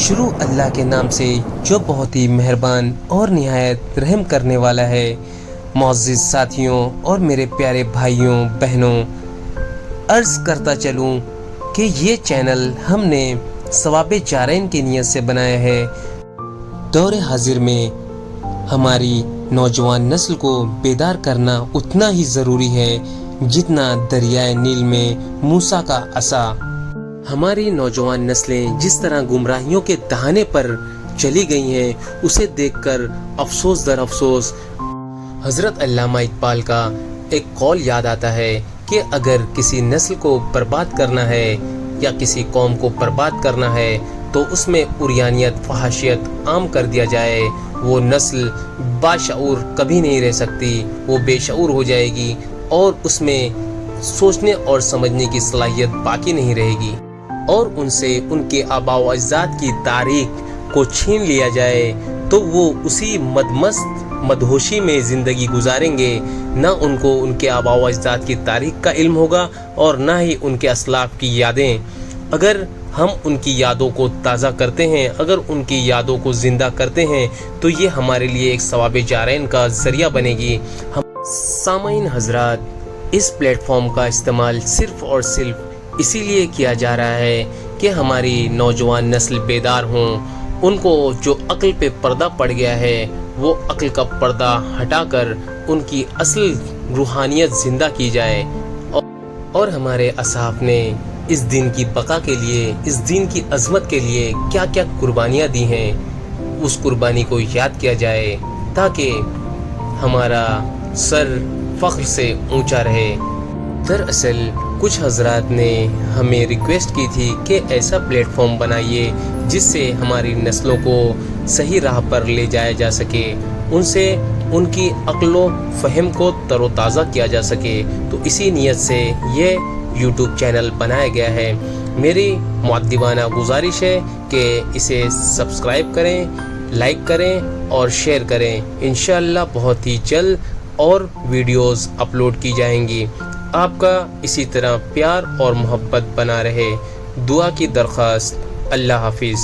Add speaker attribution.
Speaker 1: شروع اللہ کے نام سے جو بہت ہی مہربان اور نہایت رحم کرنے والا ہے۔ معزز ساتھیوں اور میرے پیارے بھائیوں بہنوں، عرض کرتا چلوں کہ یہ چینل ہم نے ثواب جارین کی نیت سے بنایا ہے۔ دور حاضر میں ہماری نوجوان نسل کو بیدار کرنا اتنا ہی ضروری ہے جتنا دریائے نیل میں موسیٰ کا عصا۔ ہماری نوجوان نسلیں جس طرح گمراہیوں کے دہانے پر چلی گئی ہیں، اسے دیکھ کر افسوس در افسوس حضرت علامہ اقبال کا ایک قول یاد آتا ہے کہ اگر کسی نسل کو برباد کرنا ہے یا کسی قوم کو برباد کرنا ہے تو اس میں عریانیت، فحاشیت عام کر دیا جائے، وہ نسل باشعور کبھی نہیں رہ سکتی، وہ بے شعور ہو جائے گی اور اس میں سوچنے اور سمجھنے کی صلاحیت باقی نہیں رہے گی، اور ان سے ان کے آباء و اجداد کی تاریخ کو چھین لیا جائے تو وہ اسی مدہوشی میں زندگی گزاریں گے۔ نہ ان کو ان کے آباء و اجداد کی تاریخ کا علم ہوگا اور نہ ہی ان کے اسلاف کی یادیں۔ اگر ہم ان کی یادوں کو تازہ کرتے ہیں، اگر ان کی یادوں کو زندہ کرتے ہیں تو یہ ہمارے لیے ایک ثواب جارین کا ذریعہ بنے گی۔ سامعین حضرات، اس پلیٹ فارم کا استعمال صرف اور صرف اسی لیے کیا جا رہا ہے کہ ہماری نوجوان نسل بیدار ہوں، ان کو جو عقل پہ پردہ پڑ گیا ہے وہ عقل کا پردہ ہٹا کر ان کی اصل روحانیت زندہ کی جائے، اور ہمارے اصحاب نے اس دین کی بقا کے لیے، اس دین کی عظمت کے لیے کیا کیا قربانیاں دی ہیں، اس قربانی کو یاد کیا جائے تاکہ ہمارا سر فخر سے اونچا رہے۔ دراصل کچھ حضرات نے ہمیں ریکویسٹ کی تھی کہ ایسا پلیٹ فارم بنائیے جس سے ہماری نسلوں کو صحیح راہ پر لے جایا جا سکے، ان سے ان کی عقل و فہم کو تر و تازہ کیا جا سکے، تو اسی نیت سے یہ یوٹیوب چینل بنایا گیا ہے۔ میری مؤدبانہ گزارش ہے کہ اسے سبسکرائب کریں، لائک کریں اور شیئر کریں۔ انشاءاللہ بہت ہی جلد اور ویڈیوز اپلوڈ کی جائیں گی۔ آپ کا اسی طرح پیار اور محبت بنا رہے، دعا کی درخواست۔ اللہ حافظ۔